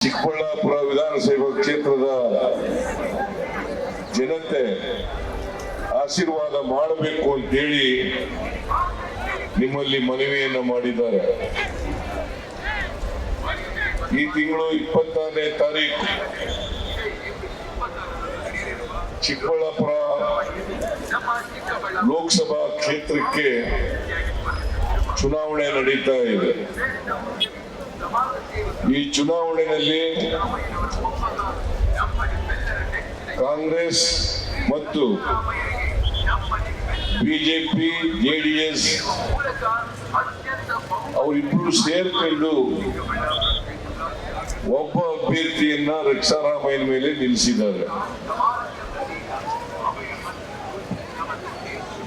ಚಿಕ್ಕಬಳ್ಳಾಪುರ ವಿಧಾನಸಭಾ ಕ್ಷೇತ್ರದ ಜನತೆ ಆಶೀರ್ವಾದ ಮಾಡಬೇಕು ಅಂತೇಳಿ ನಿಮ್ಮಲ್ಲಿ ಮನವಿಯನ್ನು ಮಾಡಿದ್ದಾರೆ. ಈ ತಿಂಗಳು 26ನೇ ತಾರೀಕು ಚಿಕ್ಕಬಳ್ಳಾಪುರ ಲೋಕಸಭಾ ಕ್ಷೇತ್ರಕ್ಕೆ ಚುನಾವಣೆ ನಡೀತಾ ಇದೆ. ಈ ಚುನಾವಣೆಯಲ್ಲಿ ಕಾಂಗ್ರೆಸ್ ಮತ್ತು ಬಿಜೆಪಿ ಜೆಡಿಎಸ್ ಅವರಿಬ್ಬರು ಸೇರ್ಕೊಂಡು ಒಬ್ಬ ಅಭ್ಯರ್ಥಿಯನ್ನ ರಕ್ಷಾರಾಮಯ್ಯನ ಮೇಲೆ ನಿಲ್ಲಿಸಿದ್ದಾರೆ.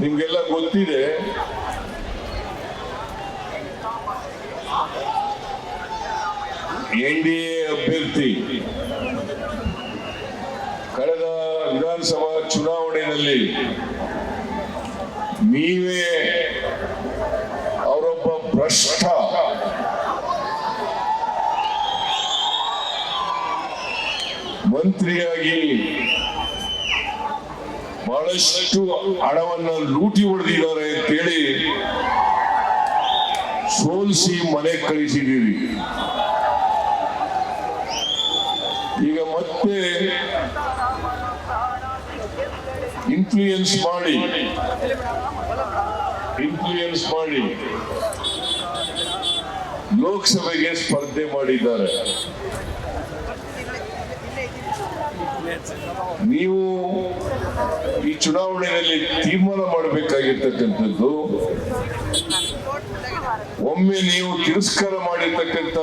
ನಿಮ್ಗೆಲ್ಲ ಗೊತ್ತಿದೆ, ಎನ್ಡಿಎ ಅಭ್ಯರ್ಥಿ ಕಳೆದ ವಿಧಾನಸಭಾ ಚುನಾವಣೆಯಲ್ಲಿ ನೀವೇ ಅವರೊಬ್ಬ ಭ್ರಷ್ಟ ಮಂತ್ರಿಯಾಗಿ ಬಹಳಷ್ಟು ಹಣವನ್ನು ಲೂಟಿ ಹೊಡೆದಿದ್ದಾರೆ ಅಂತೇಳಿ ಸೋಲಿಸಿ ಮನೆ ಕಳಿಸಿದ್ದೀರಿ. ಈಗ ಮತ್ತೆ ಇನ್ಫ್ಲೂಯೆನ್ಸ್ ಮಾಡಿ ಲೋಕಸಭೆಗೆ ಸ್ಪರ್ಧೆ ಮಾಡಿದ್ದಾರೆ. ನೀವು ಈ ಚುನಾವಣೆಯಲ್ಲಿ ತೀರ್ಮಾನ ಮಾಡಬೇಕಾಗಿರ್ತಕ್ಕಂಥದ್ದು, ಒಮ್ಮೆ ನೀವು ತಿರಸ್ಕಾರ ಮಾಡಿರ್ತಕ್ಕಂಥ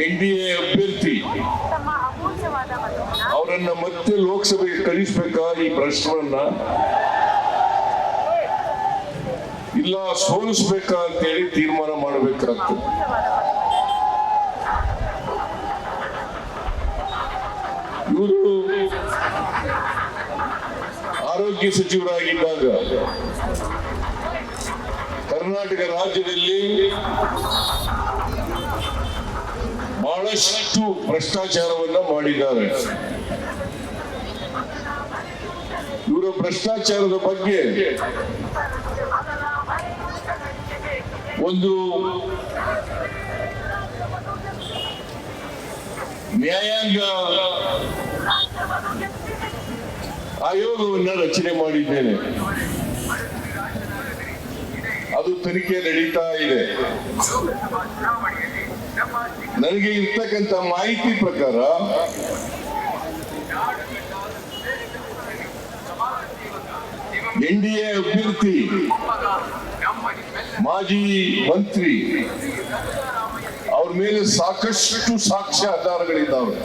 ಎನ್ಡಿಎ ಅಭ್ಯರ್ಥಿ ಅವರನ್ನ ಮತ್ತೆ ಲೋಕಸಭೆಗೆ ಕಳಿಸ್ಬೇಕಾ ಈ ಭ್ರಷ್ಟರನ್ನ, ಇಲ್ಲ ಸೋಲಿಸ್ಬೇಕಾ ಅಂತೇಳಿ ತೀರ್ಮಾನ ಮಾಡಬೇಕಾಗ್ತದೆ. ಇವರು ಆರೋಗ್ಯ ಸಚಿವರಾಗಿದ್ದಾಗ ಕರ್ನಾಟಕ ರಾಜ್ಯದಲ್ಲಿ ಬಹಳಷ್ಟು ಭ್ರಷ್ಟಾಚಾರವನ್ನ ಮಾಡಿದ್ದಾರೆ. ಇವರ ಭ್ರಷ್ಟಾಚಾರದ ಬಗ್ಗೆ ಒಂದು ನ್ಯಾಯಾಂಗ ಆಯೋಗವನ್ನ ರಚನೆ ಮಾಡಿದ್ದೇನೆ. ಅದು ತನಿಖೆ ನಡೀತಾ ಇದೆ. ನನಗೆ ಇರ್ತಕ್ಕಂಥ ಮಾಹಿತಿ ಪ್ರಕಾರ ಎನ್ಡಿಎ ಅಭ್ಯರ್ಥಿ ಮಾಜಿ ಮಂತ್ರಿ ಅವ್ರ ಮೇಲೆ ಸಾಕಷ್ಟು ಸಾಕ್ಷ್ಯಾಧಾರಗಳಿದ್ದಾವೆ.